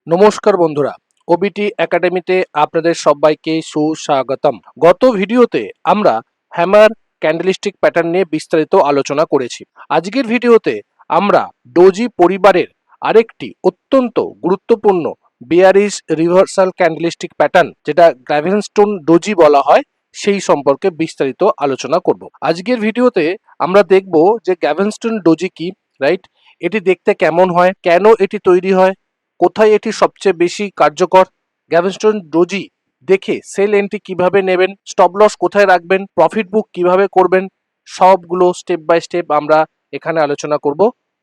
নমস্কার বন্ধুরা, ওবিটি একাডেমিতে আপনাদের সবাইকে সুস্বাগতম। গত ভিডিওতে আমরা হ্যামার ক্যান্ডেলস্টিক প্যাটার্ন নিয়ে বিস্তারিত আলোচনা করেছি। আজকের ভিডিওতে আমরা ডোজি পরিবারের আরেকটি অত্যন্ত গুরুত্বপূর্ণ বেয়ারিশ রিভার্সাল ক্যান্ডেলস্টিক প্যাটার্ন, যেটা গ্রাভেনস্টোন ডোজি বলা হয়, সেই সম্পর্কে বিস্তারিত আলোচনা করব। আজকের ভিডিওতে আমরা দেখব যে গ্রাভেনস্টোন ডোজি কি, রাইট, এটি দেখতে কেমন হয়, কেন এটি তৈরি হয়, কোথায় এটি সবচেয়ে বেশি কার্যকর, গ্যাভেনস্টোন ডোজি দেখে সেল এন্ট্রি কিভাবে নেবেন, স্টপ লস কোথায় রাখবেন, প্রফিট বুক কিভাবে করবেন, সবগুলো স্টেপ বাই স্টেপ আমরা এখানে আলোচনা করব।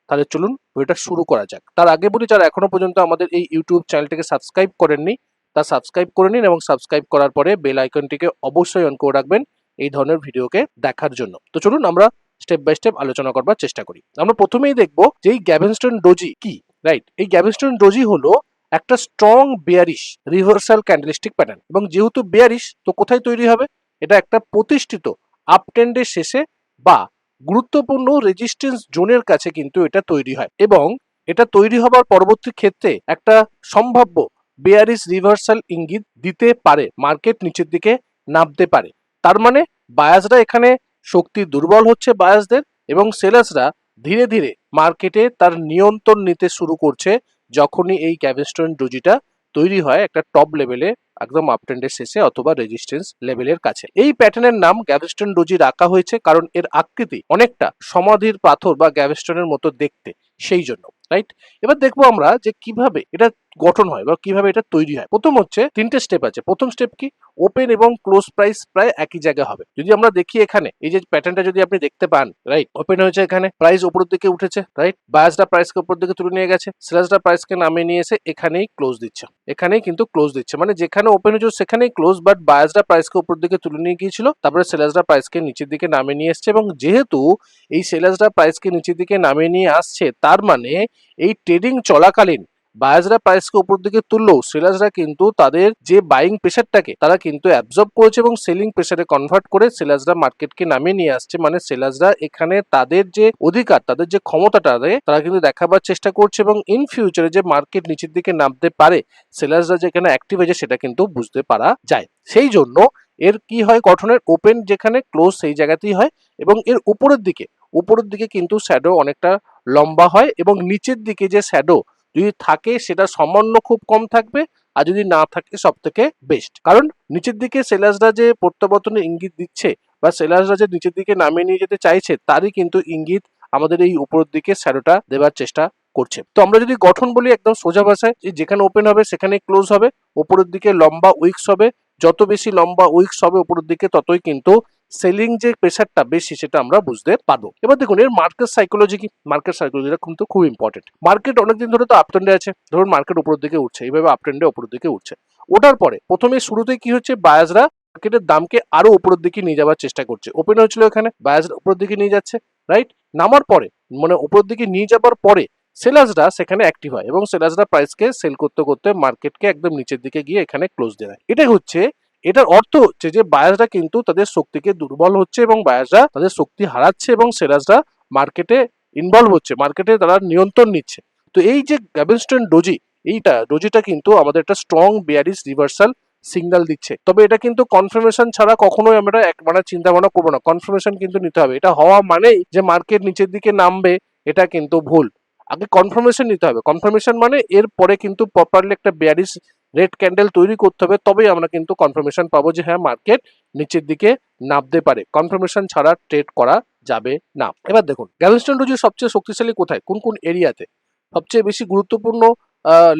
তাহলে চলুন ভিডিওটা শুরু করা যাক। তার আগে বলি, যারা এখনো পর্যন্ত আমাদের এই ইউটিউব চ্যানেলটিকে সাবস্ক্রাইব করেননি, তা সাবস্ক্রাইব করে নিন এবং সাবস্ক্রাইব করার পরে বেল আইকনটিকে অবশ্যই অন করে রাখবেন এই ধরনের ভিডিওকে দেখার জন্য। তো চলুন আমরা স্টেপ বাই স্টেপ আলোচনা করবার চেষ্টা করি। আমরা প্রথমেই দেখব যে এই গ্যাভেনস্টোন ডোজি কি, রাইট। এই গ্যাভেনস্টোন ডোজি হলো একটা strong bearish reversal candlestick pattern, এবং যেহেতু বেয়ারিশ, তো কোথায় তৈরি হবে? এটা একটা প্রতিষ্ঠিত আপ ট্রেন্ডের শেষে বা গুরুত্বপূর্ণ রেজিস্ট্যান্স জোনের কাছে কিন্তু এটা তৈরি হয়, এবং এটা তৈরি হবার পরবর্তী ক্ষেত্রে একটা সম্ভাব্য বেয়ারিশ রিভার্সাল ইঙ্গিত দিতে পারে, মার্কেট নিচের দিকে নামতে পারে। তার মানে বায়াসরা এখানে শক্তি দুর্বল হচ্ছে বায়াসদের, এবং সেলার্সরা ধীরে ধীরে মার্কেটে তার নিয়ন্ত্রণ নিতে শুরু করছে যখনই এই গ্যাভেনস্টোন ডোজিটা তৈরি হয় একটা টপ লেভেলে, একদম আপট্রেন্ডের শেষে অথবা রেজিস্ট্যান্স লেভেলের কাছে। এই প্যাটার্নের নাম গ্যাভেনস্টোন ডোজি রাখা হয়েছে কারণ এর আকৃতি অনেকটা সমাধির পাথর বা গ্যাভেনস্টোনের মতো দেখতে, সেই জন্য, রাইট। এবার দেখবো আমরা যে কিভাবে এটা গঠন হয় বা কিভাবে এটা তৈরি হয়। প্রথম হচ্ছে তিনটে স্টেপ আছে। প্রথম স্টেপ কি? ওপেন এবং ক্লোজ প্রাইস প্রায় একই জায়গায় হবে। যদি আমরা দেখি এখানে এই যে প্যাটার্নটা যদি আপনি দেখতে পান, রাইট, ওপেন হয়েছে, এখানে প্রাইস উপরের দিকে উঠেছে, রাইট, বায়াসরা প্রাইসকে উপর দিকে তুলে নিয়ে গেছে, সেলার্সরা প্রাইসকে নামিয়ে নিয়ে এসে এখানেই ক্লোজ দিচ্ছে, এখানেই কিন্তু ক্লোজ দিচ্ছে, মানে যেখানে ওপেন হয়েছে সেখানেই ক্লোজ, বাট বায়াসরা প্রাইসকে উপর দিকে তুলে নিয়ে গিয়েছিল, তারপরে সেলার্সরা প্রাইসকে নিচের দিকে নামিয়ে নিয়ে এসছে, এবং যেহেতু এই সেলার্সরা প্রাইসকে নিচের দিকে নামিয়ে নিয়ে আসছে, তার মানে এই ট্রেডিং চলাকালীন বায়ার্সরা প্রাইসকে উপর দিকে তুললেও সেলার্সরা কিন্তু তাদের যে বাইং প্রেসারটাকে তারা কিন্তু অ্যাবজর্ব করেছে এবং সেলিং প্রেসারে কনভার্ট করে সেলার্সরা মার্কেটকে নামিয়ে নিয়ে আসছে। মানে সেলার্সরা এখানে তাদের যে অধিকার, তাদের যে ক্ষমতাটা তারা কিন্তু দেখাবার চেষ্টা করছে, এবং ইন ফিউচারে যে মার্কেট নিচের দিকে নামতে পারে, সেলার্সরা যেখানে অ্যাক্টিভ হয়েছে সেটা কিন্তু বুঝতে পারা যায়। সেই জন্য এর কি হয়, গঠনের ওপেন যেখানে, ক্লোজ সেই জায়গাতেই হয়, এবং এর উপরের দিকে কিন্তু শ্যাডো অনেকটা লম্বা হয়, এবং নিচের দিকে যে শ্যাডো যদি থাকে সেটা সামান্য খুব কম থাকবে, আর যদি না থাকে সব থেকে বেস্ট। কারণ নিচের দিকে সেলার্সরা যে প্রত্যাবর্তনের ইঙ্গিত দিচ্ছে বা সেলার্সরা যে নিচের দিকে নামিয়ে নিয়ে যেতে চাইছে, তারই কিন্তু ইঙ্গিত আমাদের এই উপরের দিকে শ্যাডোটা দেওয়ার চেষ্টা করছে। তো আমরা যদি গঠন বলি একদম সোজা ভাষায়, যেখানে ওপেন হবে সেখানে ক্লোজ হবে, উপরের দিকে লম্বা উইকস হবে, যত বেশি লম্বা উইকস হবে উপরের দিকে ততই কিন্তু সেলিং যে প্রেসারটা বেশি সেটা আমরা বুঝতে পারবো। এবার দেখুন এর মার্কেট সাইকোলজি কি। মার্কেট সাইকোলজিটা কিন্তু খুব ইম্পর্টেন্ট। মার্কেট অনেকদিন ধরে তো আপট্রেন্ডে আছে, ধরুন মার্কেট উপরের দিকে উঠছে, এইভাবে আপট্রেন্ডে উপরের দিকে উঠছে, ওঠার পরে প্রথমে শুরুতেই কি হচ্ছে, বায়াসরা মার্কেটের দামকে আরো উপরের দিকে নিয়ে যাওয়ার চেষ্টা করছে। ওপেন হয়েছিল এখানে, বায়াসরা উপরের দিকে নিয়ে যাচ্ছে, রাইট। নামার পরে মানে উপরের দিকে নিয়ে যাবার পরে সেলার্সরা সেখানে অ্যাক্টিভ হয়, এবং সেলার্সরা প্রাইসকে সেল করতে করতে মার্কেটকে একদম নিচের দিকে গিয়ে এখানে ক্লোজ দেয়। এটাই হচ্ছে, এটার অর্থ হচ্ছে যে বায়াসরা কিন্তু তাদের শক্তিকে দুর্বল হচ্ছে এবং বায়াসরা তাদের শক্তি হারাচ্ছে, এবং সেলার্সরা মার্কেটে ইনভলভ হচ্ছে, মার্কেটে তারা নিয়ন্ত্রণ নিচ্ছে। তো এই যে গ্যাভেনস্টোন ডোজি, এইটা ডোজিটা কিন্তু আমাদের একটা স্ট্রং বেয়ারিশ রিভার্সাল সিগন্যাল দিচ্ছে। তবে এটা কিন্তু কনফার্মেশন ছাড়া কখনোই আমরা মানে চিন্তা ভাবনা করবো না, কনফার্মেশন কিন্তু নিতে হবে। এটা হওয়া মানেই যে মার্কেট নিচের দিকে নামবে, এটা কিন্তু ভুল। আগে কনফার্মেশন নিতে হবে। কনফার্মেশন মানে এর পরে কিন্তু প্রপারলি একটা বেয়ারিশ রেড ক্যান্ডেল তৈরি করতে হবে, তবেই আমরা কিন্তু কনফার্মেশন পাবো যে হ্যাঁ মার্কেট নিচের দিকে নামতে পারে। কনফার্মেশন ছাড়া ট্রেড করা যাবে না। এবার দেখুন গ্যাভেনস্টোন ডোজি সবচেয়ে শক্তিশালী কোথায়, কোন কোন এরিয়াতে। সবচেয়ে বেশি গুরুত্বপূর্ণ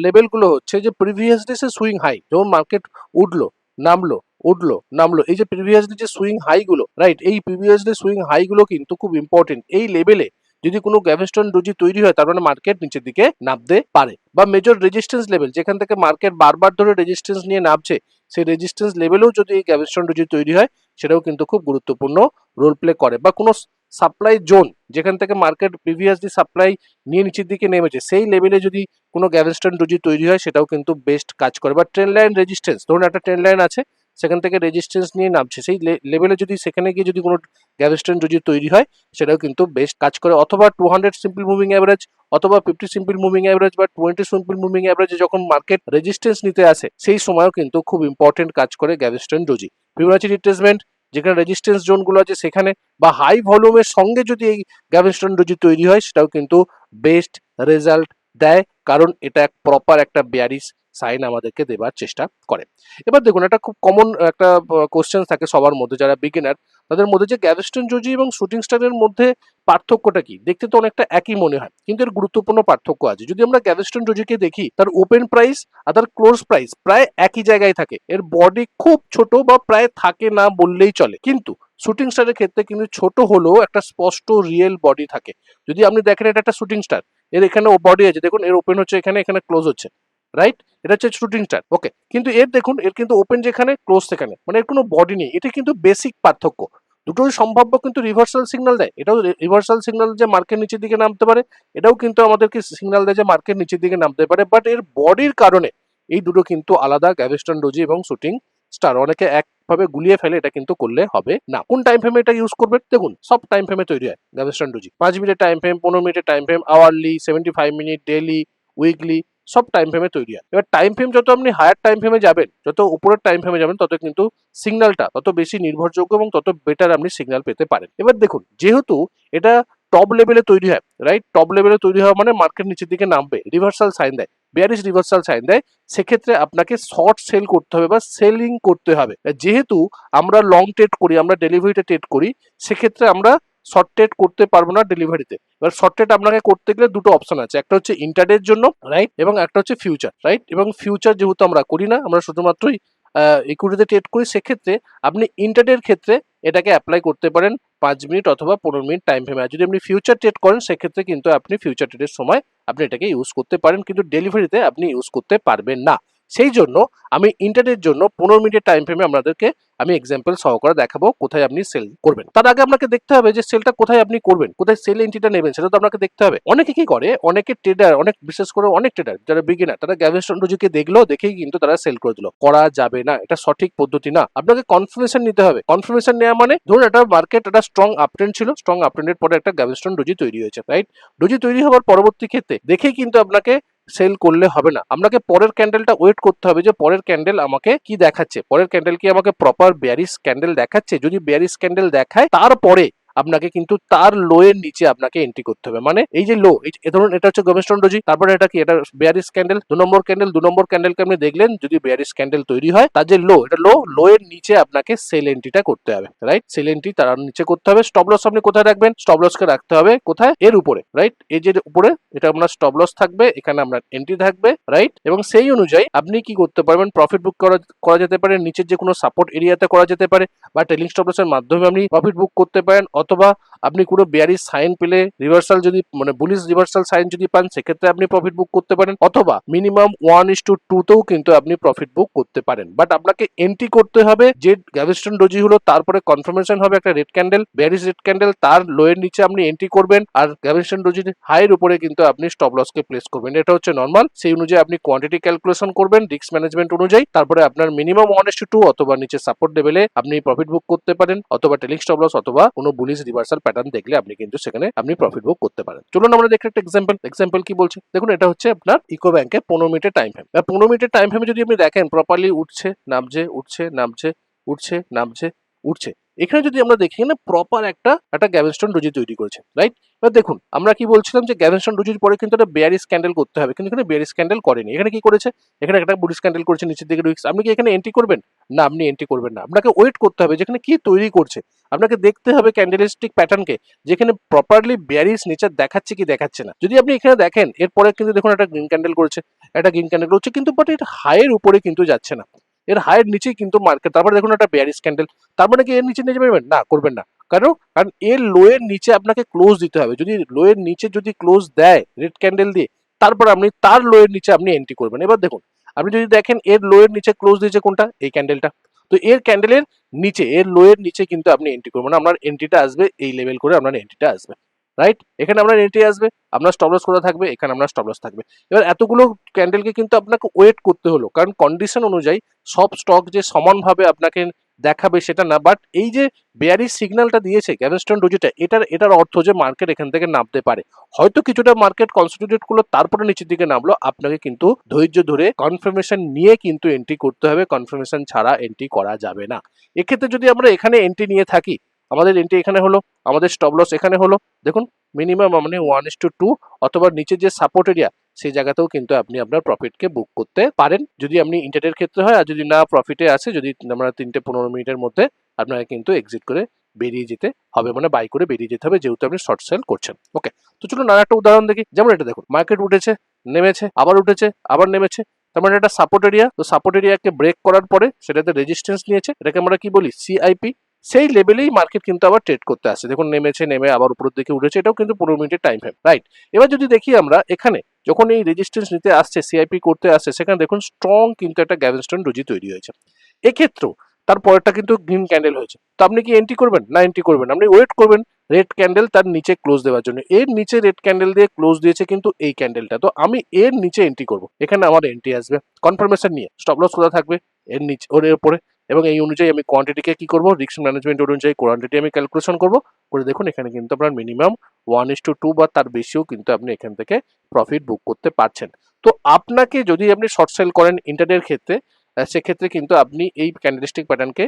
লেভেলগুলো হচ্ছে যে প্রিভিয়াস ডেসে সুইং হাই, যেমন মার্কেট উঠলো নামলো উঠলো নামলো, এই যে প্রিভিয়াস ডে যে সুইং হাই গুলো, রাইট, এই প্রিভিয়াস ডে সুইং হাই গুলো কিন্তু খুব ইম্পর্টেন্ট। এই লেভেলে যদি কোনো গ্যাভেনস্টোন ডোজি তৈরি হয়, তার মানে মার্কেট নিচের দিকে নামতে পারে। বা মেজর রেজিস্ট্যান্স লেভেল, যেখান থেকে মার্কেট বারবার ধরে রেজিস্ট্যান্স নিয়ে নামছে, সেই রেজিস্ট্যান্স লেভেলেও যদি এই গ্যাভেনস্টোন ডোজি তৈরি হয়, সেটাও কিন্তু খুব গুরুত্বপূর্ণ রোল প্লে করে। বা কোনো সাপ্লাই জোন, যেখান থেকে মার্কেট প্রিভিয়াসলি সাপ্লাই নিয়ে নিচের দিকে নেমেছে, সেই লেভেলে যদি কোনো গ্যাভেনস্টোন ডোজি তৈরি হয়, সেটাও কিন্তু বেস্ট কাজ করে। বা ট্রেন লাইন রেজিস্ট্যান্স, ধরুন একটা ট্রেন লাইন আছে, সেখান থেকে রেজিস্ট্যান্স নিয়ে নামছে, সেই লেভেলে যদি সেখানে গিয়ে যদি কোনো গ্যাপ স্ট্যান্ড যদি তৈরি হয় সেটাও কিন্তু বেস্ট কাজ করে। অথবা 200 সিম্পল মুভিং অ্যাভারেজ অথবা 50 সিম্পল মুভিং অ্যাভারেজ বা 20 সিম্পল মুভিং অ্যাভারেজে যখন মার্কেট রেজিস্ট্যান্স নিতে আসে সেই সময়ও কিন্তু খুব ইম্পর্টেন্ট কাজ করে gap stand doji. Fibonacci retracement যেখানে রেজিস্ট্যান্স জোনগুলো আছে সেখানে বা হাই ভলিউমের সঙ্গে যদি এই গ্যাপ স্ট্যান্ড ডোজি তৈরি হয় সেটাও কিন্তু বেস্ট রেজাল্ট দেয়, কারণ এটা এক প্রপার একটা বেয়ারিশ সাইন আমাদেরকে দেবার চেষ্টা করে। এবার দেখুন, একটা খুব কমন একটা কোশ্চেন থাকে সবার মধ্যে যারা বিগিনার, তাদের মধ্যে যে গ্যাপ স্ট্যান্ড ডোজি এবং শুটিং স্টারের মধ্যে পার্থক্যটা কি। দেখতে তো অনেকটা একই মনে হয়, কিন্তু এর গুরুত্বপূর্ণ পার্থক্য আছে। যদি আমরা গ্যাপ স্ট্যান্ড ডোজিকে দেখি, তার ওপেন প্রাইস আর তার ক্লোজ প্রাইস প্রায় একই জায়গায় থাকে, এর বডি খুব ছোট বা প্রায় থাকে না বললেই চলে। কিন্তু শুটিং স্টারের ক্ষেত্রে কিন্তু ছোট হলেও একটা স্পষ্ট রিয়েল বডি থাকে। যদি আপনি দেখেন এটা একটা শুটিং স্টার, এর এখানে বডি আছে, দেখুন এর ওপেন হচ্ছে এখানে, এখানে ক্লোজ হচ্ছে, রাইট? এটা হচ্ছে শুটিং স্টার, ওকে। কিন্তু এর দেখুন, এর কিন্তু ওপেন যেখানে ক্লোজ সেখানে, মানে এর কোনো বডি নেই। এটা কিন্তু বেসিক পার্থক্য। দুটোই সম্ভাব্য কিন্তু রিভার্সাল সিগন্যাল দেয়। এটাও রিভার্সাল সিগন্যাল যে মার্কেট নিচের দিকে নামতে পারে, এটাও কিন্তু আমাদেরকে সিগন্যাল দেয় যে মার্কেট নিচের দিকে নামতে পারে। বাট এর বডির কারণে এই দুটো কিন্তু আলাদা, গ্যাপ স্ট্যান্ড ডোজি এবং শুটিং স্টার। অনেকে একভাবে গুলিয়ে ফেলে, এটা কিন্তু করলে হবে না। কোন টাইম ফ্রেমে এটা ইউজ করবেন? দেখুন, সব টাইম ফ্রেমে তৈরি হয় গ্যাপ স্ট্যান্ড ডোজি। 5 মিনিটের টাইম ফ্রেম, 15 মিনিটের time frame, hourly, 75 minute, daily, weekly, সব টাইম ফ্রেমে তৈরি হয়। এবার টাইম ফ্রেম যত আপনি হায়ার টাইম ফ্রেমে যাবেন, যত উপরের টাইম ফ্রেমে যাবেন, তত কিন্তু সিগন্যালটা তত বেশি নির্ভরযোগ্য এবং তত বেটার আপনি সিগন্যাল পেতে পারেন। এবার দেখুন, যেহেতু এটা টপ লেভেলে তৈরি হয়, রাইট? টপ লেভেলে তৈরি হওয়া মানে মার্কেট নিচের দিকে নামবে, রিভার্সাল সাইন দেয়, বেয়ারিশ রিভার্সাল সাইন দেয়। সেক্ষেত্রে আপনাকে শর্ট সেল করতে হবে বা সেলিং করতে হবে। যেহেতু আমরা লং ট্রেড করি, আমরা ডেলিভারিতে ট্রেড করি, সেক্ষেত্রে আমরা শর্ট ট্রেড করতে পারবো না ডেলিভারিতে। এবার শর্ট ট্রেড আপনাকে করতে গেলে দুটো অপশন আছে, একটা হচ্ছে ইন্টারডের জন্য, রাইট, এবং একটা হচ্ছে ফিউচার, রাইট। এবং ফিউচার যেহেতু আমরা করি না, আমরা শুধুমাত্রই ইকুইটিতে ট্রেড করি, সেক্ষেত্রে আপনি ইন্টারডের ক্ষেত্রে এটাকে অ্যাপ্লাই করতে পারেন 5 মিনিট অথবা 15 মিনিট টাইম ফ্রেমে। আর যদি আপনি ফিউচার ট্রেড করেন, সেক্ষেত্রে কিন্তু আপনি ফিউচার ট্রেডের সময় আপনি এটাকে ইউজ করতে পারেন, কিন্তু ডেলিভারিতে আপনি ইউজ করতে পারবেন না। সেই জন্য আমি ইন্টারডের জন্য 15 মিনিটের টাইম ফ্রেমে আপনাদেরকে আমি এক্সাম্পল সহকারে দেখাবো কোথায় আপনি সেল করবেন। তার আগে আপনাকে দেখতে হবে যে সেলটা কোথায় আপনি করবেন, কোথায় সেল এন্ট্রিটা নেবেন, সেটা তো আপনাকে দেখতে হবে। অনেকে কি করে, অনেকে ট্রেডার, অনেক বিশেষ করে অনেক ট্রেডার যারা বিগিনার, তারা গ্যাপ স্ট্যান্ড ডোজিকে দেখলো, দেখেই কিন্তু তারা সেল করে দিল। করা যাবে না, এটা সঠিক পদ্ধতি না। আপনাকে কনফার্মেশন নিতে হবে। কনফার্মেশন নেওয়া মানে, ধরুন একটা মার্কেট একটা স্ট্রং আপট্রেন্ড ছিল, স্ট্রং আপট্রেন্ডের পরে একটা গ্যাপ স্ট্যান্ড ডোজি তৈরি হয়েছে, রাইট? ডোজি তৈরি হওয়ার পরবর্তী ক্ষেত্রে দেখেই কিন্তু আপনাকে সেল করলে হবে না। আপনাকে পরের ক্যান্ডেলটা ওয়েট করতে হবে যে পরের ক্যান্ডেল আমাকে কি দেখাচ্ছে, পরের ক্যান্ডেল কি আমাকে প্রপার বেয়ারিশ ক্যান্ডেল দেখাচ্ছে। যদি বেয়ারিশ ক্যান্ডেল দেখায়, তারপরে আপনাকে কিন্তু তার লো এর নিচে আপনাকে এন্ট্রি করতে হবে। মানে এই যে লো, এই ধরুন এটা হচ্ছে গ্যাপ স্ট্যান্ড ডোজি, তারপরে এটা কি, এটা বেয়ারিশ ক্যান্ডেল, 2 নম্বর ক্যান্ডেল, 2 নম্বর ক্যান্ডেলকে আপনি দেখলেন, যদি বেয়ারিশ ক্যান্ডেল তৈরি হয়, তার যে লো, এটা লো এর নিচে আপনাকে সেল এন্ট্রিটা করতে হবে, রাইট? সেল এন্ট্রি তার নিচে করতে হবে। স্টপ লস আপনি কোথায় রাখবেন? স্টপ লসকে রাখতে হবে কোথায়? এর উপরে, রাইট? এই যে উপরে, এটা আপনার স্টপ লস থাকবে, এখানে আপনার এন্ট্রি থাকবে, রাইট? এবং সেই অনুযায়ী আপনি কি করতে পারবেন, প্রফিট বুক করা যেতে পারে, নিচের যে কোনো সাপোর্ট এরিয়াতে করা যেতে পারে, বা ট্রেলিং স্টপ লসের মাধ্যমে আপনি প্রফিট বুক করতে পারেন। অথবা আপনি কোনো বেয়ারিশ সাইন পেলে, রিভার্সাল যদি মানে বুলিশ রিভার্সাল সাইন যদি পান, সেক্ষেত্রে আপনি প্রফিট বুক করতে পারেন। অথবা মিনিমাম 1:2 তেও কিন্তু আপনি প্রফিট বুক করতে পারেন। বাট আপনাকে এন্ট্রি করতে হবে যে গ্যাপ স্ট্যান্ড ডোজি হলো, তারপরে কনফার্মেশন হবে একটা red candle, bearish red candle, তার লো এর নিচে আপনি এন্ট্রি করবেন, আর গ্যাপ স্ট্যান্ড ডোজির হাইয়ের উপরে কিন্তু আপনি স্টপ লসকে প্লেস করবেন। এটা হচ্ছে নর্মাল। সেই অনুযায়ী আপনি কোয়ান্টিটি ক্যালকুলেশন করবেন রিস্ক ম্যানেজমেন্ট অনুযায়ী, তারপরে আপনার মিনিমাম 1:2 অথবা নিচে সাপোর্ট লেভেলে আপনি প্রফিট বুক করতে পারেন, অথবা ট্রেলিং স্টপ লস অথবা কোনো বুলিশ রিভার্সাল প্যাটার্ন দেখলে আপনি কিন্তু সেখানে আপনি প্রফিট বুক করতে পারেন। চলুন আমরা দেখি একটা এক্সাম্পল কি বলছে। দেখুন, এটা হচ্ছে আপনার ইকো ব্যাংকে 15 মিনিটের টাইম ফ্রেম। 15 মিনিটের টাইম ফ্রেমে যদি আপনি দেখেন, প্রপারলি উঠছে, নামছে, উঠছে, নামছে, উঠছে, নামছে, উঠছে। এখানে যদি আমরা দেখি না, প্রপার একটা গ্যাপ স্ট্যান্ড ডোজি তৈরি করেছে, রাইট? এবার দেখুন, আমরা কি বলছিলাম যে গ্যাপ স্ট্যান্ড ডোজির পরে কিন্তু একটা বেয়ারিশ ক্যান্ডেল করতে হবে, কিন্তু এখানে বেয়ারিশ ক্যান্ডেল করেনি। এখানে কি করেছে? এখানে একটা বুলিশ ক্যান্ডেল করেছে, নিচের দিকে উইক্স। আপনি কি এখানে এন্ট্রি করবেন? না, আপনি এন্ট্রি করবেন না। আপনাকে ওয়েট করতে হবে যেখানে কি তৈরি করছে। আপনাকে দেখতে হবে ক্যান্ডেলিস্টিক প্যাটার্নকে, যেখানে প্রপারলি বেয়ারিশ নেচার দেখাচ্ছে কি দেখাচ্ছে না। যদি আপনি এখানে দেখেন, এরপরে কিন্তু দেখুন একটা গ্রিন ক্যান্ডেল করেছে, একটা গ্রিন ক্যান্ডেল করছে, কিন্তু বাট এর হাইয়ের উপরে কিন্তু যাচ্ছে না, এর হাইয়ের নিচেই কিন্তু মার্কেট। তারপরে দেখুন একটা বেয়ারিশ ক্যান্ডেল, তার মানে কি এর নিচে নিয়ে যাবেন? না, করবেন না। কারণ এর লো এর নিচে আপনাকে ক্লোজ দিতে হবে। যদি লো এর নিচে যদি ক্লোজ দেয় রেড ক্যান্ডেল দিয়ে, তারপর আপনি তার লো এর নিচে আপনি এন্ট্রি করবেন। এবার দেখুন, আপনি যদি দেখেন এর লো এর নিচে ক্লোজ দিয়েছে কোনটা? এই ক্যান্ডেলটা। তো এর ক্যান্ডেলের নিচে, এর লো এর নিচে কিন্তু আপনি এন্ট্রি করবেন। আপনার এন্ট্রিটা আসবে এই লেভেল করে, আপনার এন্ট্রিটা আসবে, রাইট? এখানে আপনার এন্ট্রি আসবে, আপনার স্টপ লস কোথায় থাকবে, এখানে আপনার স্টপ লস থাকবে। এবার এতগুলো ক্যান্ডেলকে কিন্তু আপনাকে ওয়েট করতে হলো, কারণ কন্ডিশন অনুযায়ী সব স্টক যে সমানভাবে আপনাকে দেখাবে সেটা না। বাট এই যে বেয়ারিশ সিগন্যালটা দিয়েছে গ্যাভেস্টন ডোজিটা, এটার অর্থ যে মার্কেট এখান থেকে নামতে পারে। হয়তো কিছুটা মার্কেট কনসলিডেট করলো, তারপরে নিচের দিকে নামলো, আপনাকে কিন্তু ধৈর্য ধরে কনফার্মেশন নিয়ে কিন্তু এন্ট্রি করতে হবে, কনফার্মেশন ছাড়া এন্ট্রি করা যাবে না। এক্ষেত্রে যদি আমরা এখানে এন্ট্রি নিয়ে থাকি, আমাদের এন্ট্রি এখানে হলো, আমাদের স্টপ লস এখানে হলো, দেখুন মিনিমাম মানে 1:2, অথবা নিচে যে সাপোর্ট এরিয়া সেই জায়গাতেও কিন্তু আপনি আপনার প্রফিটকে বুক করতে পারেন, যদি আপনি ইন্টারডের ক্ষেত্রে হয়। আর যদি না প্রফিটে আছে, যদি আমরা 3-15 মিনিটের মধ্যে আপনাকে কিন্তু এক্সিট করে বেরিয়ে যেতে হবে, মানে বাই করে বেরিয়ে যেতে হবে, যেহেতু আপনি শর্ট সেল করছেন। ওকে, তো চলুন আর একটা উদাহরণ দেখি। যেমন এটা দেখুন, মার্কেট উঠেছে, নেমেছে, আবার উঠেছে, আবার নেমেছে, তার মানে এটা সাপোর্ট এরিয়া। তো সাপোর্ট এরিয়াকে ব্রেক করার পরে সেটাতে রেজিস্ট্যান্স নিয়েছে, এটাকে আমরা কি বলি, সিআইপি। সেই লেভেলেই মার্কেট কিন্তু আবার ট্রেড করতে আসে। দেখুন নেমেছে, নেমে আবার উপরের দিকে উঠেছে, এটাও কিন্তু 15 মিনিটের টাইম ফ্রেম, রাইট? এবার যদি দেখি আমরা এখানে যখন এই রেজিস্ট্যান্স নিতে আসছে, সিআইপি করতে আসছে, সেখানে দেখুন স্ট্রং কিন্তু একটা গ্যাভেস্টন ডোজি তৈরি হয়েছে। এক্ষেত্রেও তার পরেরটা কিন্তু গ্রিন ক্যান্ডেল হয়েছে। তো আপনি কি এন্ট্রি করবেন না এন্ট্রি করবেন? আপনি ওয়েট করবেন রেড ক্যান্ডেল তার নিচে ক্লোজ দেওয়ার জন্য। এর নিচে রেড ক্যান্ডেল দিয়ে ক্লোজ দিয়েছে কিন্তু এই ক্যান্ডেলটা, তো আমি এর নিচে এন্ট্রি করব। এখানে আমার এন্ট্রি আসবে কনফার্মেশন নিয়ে, স্টপ লস কোথা থাকবে, এর নিচে, ওর উপরে। এবং এই অনুযায়ী আমি কোয়ান্টিটিকে কি করব, রিস্ক ম্যানেজমেন্ট অনুযায়ী কোয়ান্টিটি আমি ক্যালকুলেশন করব করে। দেখুন এখানে কিন্তু আপনার মিনিমাম 1:2 বা তার বেশিও কিন্তু আপনি এখান থেকে প্রফিট বুক করতে পারছেন। তো আপনাকে যদি আপনি শর্ট সেল করেন ইন্টারডের ক্ষেত্রে, সেক্ষেত্রে কিন্তু আপনি এই ক্যান্ডেলস্টিক প্যাটার্নকে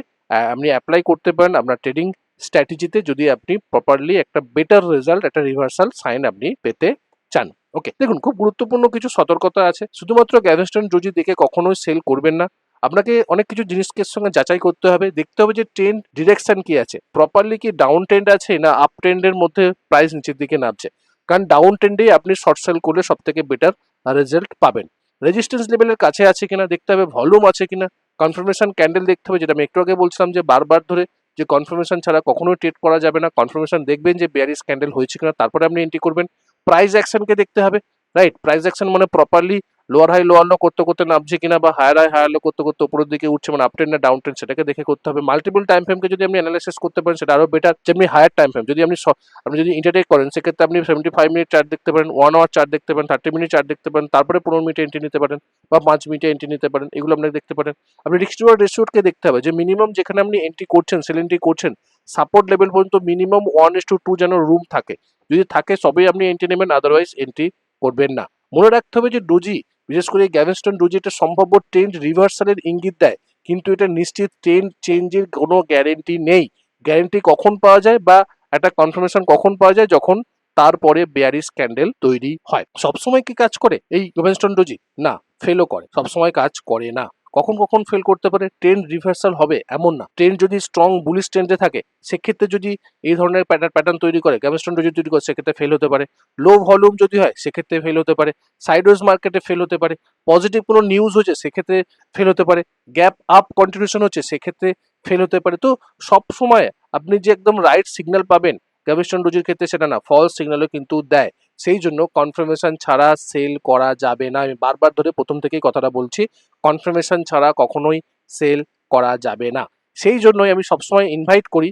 আপনি অ্যাপ্লাই করতে পারেন আপনার ট্রেডিং স্ট্র্যাটেজিতে, যদি আপনি প্রপারলি একটা বেটার রেজাল্ট, একটা রিভার্সাল সাইন আপনি পেতে চান। ওকে, দেখুন খুব গুরুত্বপূর্ণ কিছু সতর্কতা আছে। শুধুমাত্র গ্যাভেস্টন ডোজি দেখে কখনোই সেল করবেন না। আপনাকে অনেক কিছু জিনিসকে সঙ্গে যাচাই করতে হবে, দেখতে হবে যে ট্রেন্ড ডিরেকশন কি আছে, প্রপারলি কি ডাউন ট্রেন্ড আছে না আপ ট্রেন্ডের মধ্যে প্রাইস নিচের দিকে নামছে। কারণ ডাউন ট্রেন্ডেই আপনি শর্ট সেল করলে সব থেকে বেটার রেজাল্ট পাবেন। রেজিস্ট্যান্স লেভেলের কাছে আছে কিনা দেখতে হবে, ভলিউম আছে কিনা, কনফার্মেশন ক্যান্ডেল দেখতে হবে, যেটা আমি একটু আগে বলছিলাম যে বারবার ধরে যে কনফার্মেশন ছাড়া কখনোই ট্রেড করা যাবে না। কনফার্মেশন দেখবেন যে বেয়ারিশ ক্যান্ডেল হয়েছে কিনা, তারপরে আপনি এন্ট্রি করবেন। প্রাইস অ্যাকশনকে দেখতে হবে, রাইট? প্রাইস অ্যাকশন মানে properly lower high lower low করতে করতে নামছে কিনা, বা হায়ার হাই হায়ার লো করতে করতে উপরের দিকে উঠছে, মানে আপ ট্রেন্ড না ডাউন ট্রেন্ড, সেটাকে দেখে করতে হবে। মাল্টিপল টাইম ফ্রেমকে যদি আপনি অ্যানালাইসিস করতে পারেন সেটা আরো বেটার। যেমনি হায়ার টাইম ফ্রেম যদি আপনি যদি ইন্টারটেক করেন, সেক্ষেত্রে আপনি 75 মিনিট চার্ট দেখতে পারেন, 1 আওয়ার চার্ট দেখতে পারেন, 30 মিনিট চার্ট দেখতে পারেন, তারপরে 15 মিনিটে এন্ট্রি নিতে পারেন, বা 5 মিনিটে এন্ট্রি নিতে পারেন, এগুলো আপনাকে দেখতে পারেন। আপনি রিস্ক টু রেশিওকে দেখতে হবে, যে মিনিমাম যেখানে আপনি এন্ট্রি করছেন, সেল এন্ট্রি করছেন, সাপোর্ট লেভেল পর্যন্ত মিনিমাম 1:2 যেন রুম থাকে। যদি থাকে সবই আপনি এন্ট্রি নেবেন, আদারওয়াইজ এন্ট্রি করবেন না। মনে রাখতে হবে যে ডোজি, বিশেষ করে গ্যাভেস্টন ডোজি, এটা সম্ভাব্য ট্রেন্ড রিভার্সালের ইঙ্গিত দেয়, কিন্তু এটা নিশ্চিত ট্রেন্ড চেঞ্জের কোনো গ্যারেন্টি নেই। গ্যারেন্টি কখন পাওয়া যায়, বা একটা কনফার্মেশন কখন পাওয়া যায়, যখন তারপরে বেয়ারিশ ক্যান্ডেল তৈরি হয়। সবসময় কি কাজ করে এই গ্যাভেস্টন ডোজি? না, ফেলও করে, সবসময় কাজ করে না। কখন কখন ফেল করতে পারে, ট্রেন্ড রিভার্সাল হবে এমন না। ট্রেন্ড যদি স্ট্রং বুলিশ ট্রেন্ডে থাকে, সেক্ষেত্রে যদি এই ধরনের প্যাটার্ন তৈরি করে, গ্যাভেস্টন ডোজি তৈরি করে, সেক্ষেত্রে ফেল হতে পারে। লো ভলিউম যদি হয়, সেক্ষেত্রে ফেল হতে পারে। সাইডওয়েজ মার্কেটে ফেল হতে পারে। পজিটিভ কোনো নিউজ হচ্ছে, সেক্ষেত্রে ফেল হতে পারে। গ্যাপ আপ কন্টিনিউশন হচ্ছে, সেক্ষেত্রে ফেল হতে পারে। তো সব সময় আপনি যে একদম রাইট সিগন্যাল পাবেন গ্যাভেস্টন ডোজির ক্ষেত্রে, সেটা না, ফলস সিগন্যালও কিন্তু দেয়। সেই জন্য কনফার্মেশন ছাড়া সেল করা যাবে না। আমি বারবার ধরে প্রথম থেকেই কথাটা বলছি, কনফার্মেশন ছাড়া কখনোই সেল করা যাবে না। সেই জন্যই আমি সবসময় ইনভাইট করি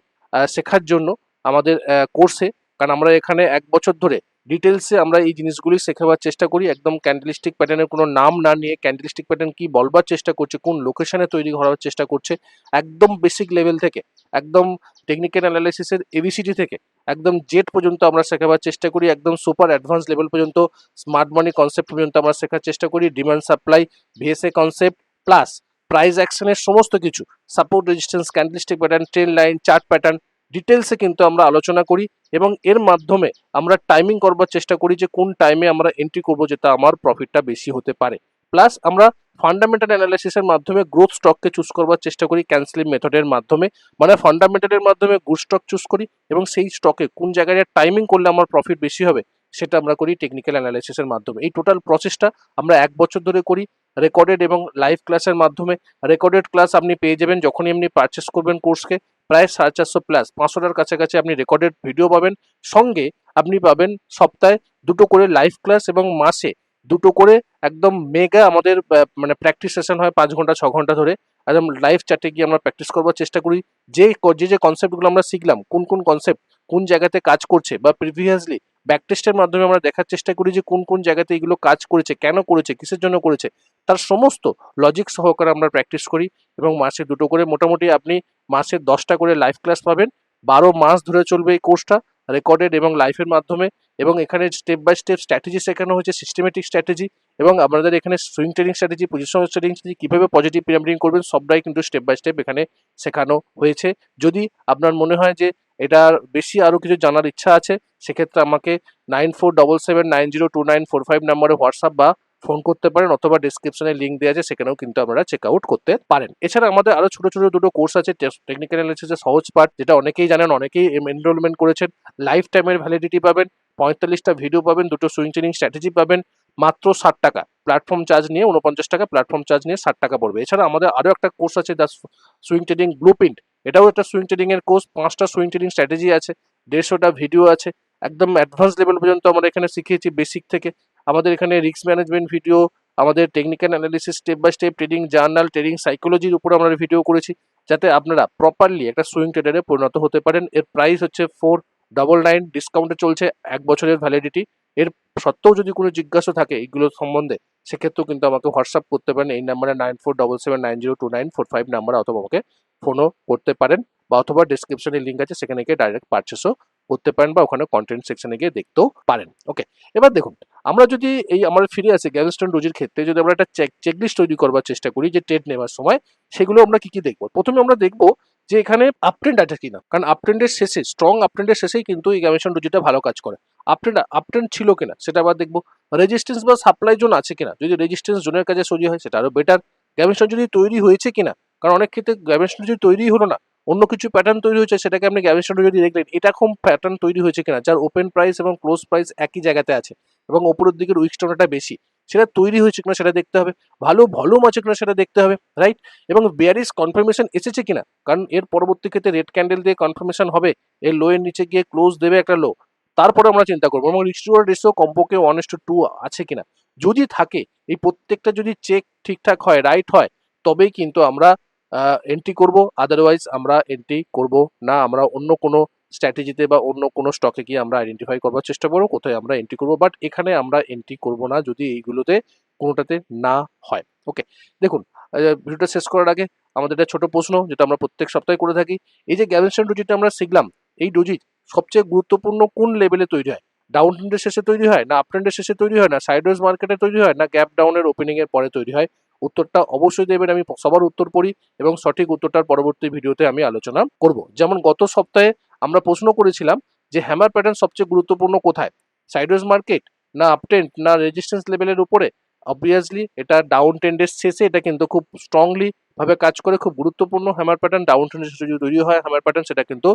শেখার জন্য আমাদের কোর্সে, কারণ আমরা এখানে 1 বছর ধরে ডিটেলসে আমরা এই জিনিসগুলি শেখাবার চেষ্টা করি। একদম ক্যান্ডেলস্টিক প্যাটার্নের কোনো নাম না নিয়ে, ক্যান্ডেলস্টিক প্যাটার্ন কি বলবার চেষ্টা করছে, কোন লোকেশনে তৈরি করার চেষ্টা করছে, একদম বেসিক লেভেল থেকে, একদম টেকনিক্যাল অ্যানালাইসিসের এবিসিডি থেকে একদম জেড পর্যন্ত আমরা শেখাবার চেষ্টা করি। একদম সুপার অ্যাডভান্স লেভেল পর্যন্ত, স্মার্ট মানি কনসেপ্ট পর্যন্ত আমরা শেখার চেষ্টা করি। Demand supply, VSA concept, plus price অ্যাকশনের সমস্ত কিছু, support resistance, candlestick pattern, trend line, chart pattern, ডিটেলসে কিন্তু আমরা আলোচনা করি। এবং এর মাধ্যমে আমরা টাইমিং করবার চেষ্টা করি, যে কোন টাইমে আমরা এন্ট্রি করবো, যেটা আমার প্রফিটটা বেশি হতে পারে। প্লাস আমরা ফান্ডামেন্টাল অ্যানালাইসিসের মাধ্যমে গ্রোথ স্টককে চুজ করবার চেষ্টা করি, ক্যান্সেলিং মেথডের মাধ্যমে, মানে ফান্ডামেন্টালের মাধ্যমে গুড স্টক চুজ করি, এবং সেই স্টকে কোন জায়গায় টাইমিং করলে আমার প্রফিট বেশি হবে, সেটা আমরা করি টেকনিক্যাল অ্যানালাইসিসের মাধ্যমে। এই টোটাল প্রসেসটা আমরা 1 বছর ধরে করি, রেকর্ডেড এবং লাইভ ক্লাসের মাধ্যমে। রেকর্ডেড ক্লাস আপনি পেয়ে যাবেন যখনই আপনি পারচেস করবেন কোর্সকে, প্রায় 450 প্লাস 500টার কাছাকাছি আপনি রেকর্ডেড ভিডিও পাবেন। সঙ্গে আপনি পাবেন সপ্তাহে 2টো করে লাইভ ক্লাস, এবং মাসে 2টো করে একদম মেগা আমাদের মানে প্র্যাকটিস সেশন হয় 5 ঘন্টা 6 ঘন্টা ধরে। একদম লাইভ চ্যাটে গিয়ে আমরা প্র্যাকটিস করবার চেষ্টা করি, যে যে কনসেপ্টগুলো আমরা শিখলাম, কোন কোন কনসেপ্ট কোন জায়গাতে কাজ করছে, বা প্রিভিয়াসলি ব্যাক টেস্টের মাধ্যমে আমরা দেখার চেষ্টা করি যে কোন কোন জায়গাতে এগুলো কাজ করেছে, কেন করেছে, কিসের জন্য করেছে, তার সমস্ত লজিক সহকারে আমরা প্র্যাকটিস করি। এবং মাসে 2টো করে মোটামুটি আপনি মাসে 10টা করে লাইভ ক্লাস পাবেন। 12 মাস ধরে চলবে এই কোর্সটা, রেকর্ডেড এবং লাইভের মাধ্যমে। এবং এখানে স্টেপ বাই স্টেপ স্ট্র্যাটেজি শেখানো হয়েছে, সিস্টেমেটিক স্ট্র্যাটেজি। এবং আপনাদের এখানে swing trading strategy, position trading strategy, কীভাবে পজিটিভ পিরামিডিং করবেন সবটাই কিন্তু স্টেপ বাই স্টেপ এখানে শেখানো হয়েছে। যদি আপনার মনে হয় যে এটার বেশি আরও কিছু জানার ইচ্ছা আছে, সেক্ষেত্রে আমাকে 9477902945 নম্বরে হোয়াটসঅ্যাপ বা ফোন করতে পারেন, অথবা ডিসক্রিপশনে লিঙ্ক দেওয়া আছে, সেখানেও কিন্তু আপনারা চেক আউট করতে পারেন। এছাড়া আমাদের আরো ছোট ছোট 2টো কোর্স আছে, টেকনিক্যাল অ্যানালিসিসের সহজ পার্ট, যেটা অনেকেই জানেন, অনেকেই এনরোলমেন্ট করেছেন। লাইফ টাইমের ভ্যালিডিটি পাবেন, 45টা ভিডিও পাবেন, 2টো সুইং ট্রেনিং স্ট্র্যাটেজি পাবেন, মাত্র 60 টাকা। প্ল্যাটফর্ম চার্জ নিয়ে 49 টাকা, প্ল্যাটফর্ম চার্জ নিয়ে 60 টাকা পড়বে। এছাড়া আমাদের আরো একটা কোর্স আছে, দ্য সুইং ট্রেডিং ব্লুপ্রিন্ট। এটাও একটা সুইং ট্রেডিং এর কোর্স, 5টা সুইং ট্রেডিং স্ট্র্যাটেজি আছে, 150টা ভিডিও আছে, একদম অ্যাডভান্স লেভেল পর্যন্ত আমরা এখানে শিখিয়েছি, বেসিক থেকে। আমাদের এখানে রিস্ক ম্যানেজমেন্ট ভিডিও, আমাদের technical analysis, step by step trading journal, trading সাইকোলজির উপর আমরা ভিডিও করেছি, যাতে আপনারা প্রপারলি একটা সুইং ট্রেডারে পরিণত হতে পারেন। এর প্রাইস হচ্ছে 499, ডিসকাউন্টে চলছে 1 বছরের ভ্যালিডিটি। এর সত্ত্বেও যদি কোনো জিজ্ঞাসা থাকে এইগুলো সম্বন্ধে, সেক্ষেত্রেও কিন্তু আমাকে হোয়াটসঅ্যাপ করতে পারেন এই নাম্বারে 9477902945 নাম্বারে, অথবা আমাকে ফোনও করতে পারেন, বা অথবা ডিসক্রিপশনে লিঙ্ক আছে, সেখানে গিয়ে ডাইরেক্ট পারচেসও করতে পারেন, বা ওখানে কন্টেন্ট সেকশনে গিয়ে দেখতেও পারেন। ওকে, এবার দেখুন, আমরা যদি এই আমরা ফিরে আসি গ্যাভেস্টন ডোজির ক্ষেত্রে, যদি আমরা একটা চেকলিস্ট তৈরি করবার চেষ্টা করি যে ট্রেড নেওয়ার সময়, সেগুলো আমরা কি কি দেখবো। প্রথমে আমরা দেখবো যে এখানে আপট্রেন্ড আছে কিনা, কারণ আপট্রেন্ডের শেষে, স্ট্রং আপট্রেন্ডের শেষেই কিন্তু এই গ্যাভেস্টন ডোজিটা ভালো কাজ করে। আপট্রেন্ড ছিল কিনা সেটা আবার দেখবো। রেজিস্ট্যান্স বা সাপ্লাই জোন আছে কিনা, যদি রেজিস্ট্যান্স জোনের কাছে সোজা হয় সেটা আরো বেটার। গ্যাভেস্টন যদি তৈরি হয়েছে কিনা, কারণ অনেক ক্ষেত্রে গ্যাভেস্টন যদি তৈরি হলো না, অন্য কিছু প্যাটার্ন তৈরি হয়েছে, সেটাকে আপনি গ্যাভেস্টন যদি দেখলেন, এটা খুব প্যাটার্ন তৈরি হয়েছে কিনা যার ওপেন প্রাইস এবং ক্লোজ প্রাইস একই জায়গাতে আছে, এবং উপরের দিকের উইকস্টোনটা বেশি, সেটা তৈরি হয়েছে কিনা সেটা দেখতে হবে। ভালো ভলিউম আছে কিনা সেটা দেখতে হবে, রাইট। এবং বেয়ারিশ কনফার্মেশন এসেছে কিনা, কারণ এর পরবর্তী ক্ষেত্রে রেড ক্যান্ডেল দিয়ে কনফার্মেশন হবে, এর লো এর নিচে গিয়ে ক্লোজ দেবে একটা লো, তারপরে আমরা চিন্তা করবো। এবং রিস্ক টু রেশিও কমপক্ষে 1:2 আছে কিনা, যদি থাকে, এই প্রত্যেকটা যদি চেক ঠিকঠাক হয়, রাইট হয়, তবেই কিন্তু আমরা এন্ট্রি করব। আদারওয়াইজ আমরা এন্ট্রি করব না। আমরা অন্য কোনো স্ট্র্যাটেজিতে বা অন্য কোনো স্টকে গিয়ে আমরা আইডেন্টিফাই করবার চেষ্টা করবো কোথায় আমরা এন্ট্রি করবো, বাট এখানে আমরা এন্ট্রি করব না যদি এইগুলোতে কোনোটাতে না হয়। ওকে, দেখুন, ভিডিওটা শেষ করার আগে আমাদের একটা ছোট প্রশ্ন, যেটা আমরা প্রত্যেক সপ্তাহে করে থাকি। এই যে গ্যাভেস্টন ডোজিটা আমরা শিখলাম, এই ডোজি সবচেয়ে গুরুত্বপূর্ণ কোন লেভেলে তৈরি হয়? ডাউন ট্রেন্ডের শেষে তৈরি হয়, না আপ ট্রেন্ডের শেষে তৈরি হয়, না সাইডওয়েজ মার্কেটে তৈরি হয়, না গ্যাপ ডাউনের ওপেনিং এর পরে তৈরি হয়? উত্তরটা অবশ্যই দেবেন, আমি সবার উত্তর পড়ি, এবং সঠিক উত্তরটার পরবর্তী ভিডিওতে আমি আলোচনা করব। যেমন গত সপ্তাহে আমরা প্রশ্ন করেছিলাম যে হ্যামার প্যাটার্ন সবচেয়ে গুরুত্বপূর্ণ কোথায়, সাইডওয়েজ মার্কেট, না আপ ট্রেন্ড, না রেজিস্ট্যান্স লেভেলের উপরে? অবভিয়াসলি এটা ডাউন ট্রেন্ডের শেষে এটা কিন্তু খুব স্ট্রংলি ভাবে কাজ করে, খুব গুরুত্বপূর্ণ হ্যামার প্যাটার্ন। ডাউন ট্রেন্ডের শেষে যদি তৈরি হয় হ্যামার প্যাটার্ন, সেটা কিন্তু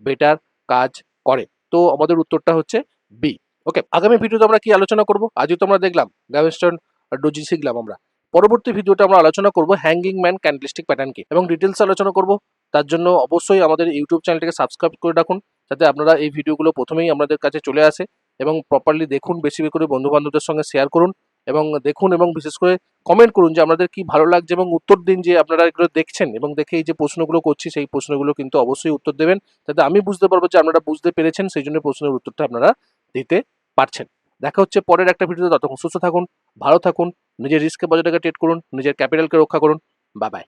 বেটার কাজ করে। তো আমাদের উত্তরটা হচ্ছে বি। ওকে, আগামী ভিডিওতে আমরা কি আলোচনা করব? আজই তো আমরা দেখলাম গ্যাভেস্টন ডোজি শিখলাম আমরা। পরবর্তী ভিডিওতে আমরা আলোচনা করব হ্যাঙ্গিং ম্যান ক্যান্ডেলস্টিক প্যাটার্ন কি, এবং ডিটেলস আলোচনা করব। তার জন্য অবশ্যই আমাদের ইউটিউব চ্যানেলটাকে সাবস্ক্রাইব করে রাখুন, যাতে আপনারা এই ভিডিওগুলো প্রথমেই আমাদের কাছে চলে আসে, এবং প্রপারলি দেখুন, বেশি বেশি করে বন্ধু বান্ধবদের সঙ্গে শেয়ার করুন, এবং দেখুন, এবং বিশেষ করে কমেন্ট করুন যে আপনাদের কি ভালো লাগছে, এবং উত্তর দিন যে আপনারা এগুলো দেখছেন, এবং দেখে এই যে প্রশ্নগুলো করছি সেই প্রশ্নগুলো কিন্তু অবশ্যই উত্তর দেবেন, যাতে আমি বুঝতে পারবো যে আপনারা বুঝতে পেরেছেন, সেই জন্য প্রশ্নের উত্তরটা আপনারা দিতে পারছেন। দেখা হচ্ছে পরের একটা ভিডিওতে, ততক্ষণ সুস্থ থাকুন, ভালো থাকুন, নিজের রিস্ককে বজায় রেখে ট্রেড করুন, নিজের ক্যাপিটালকে রক্ষা করুন। Bye bye.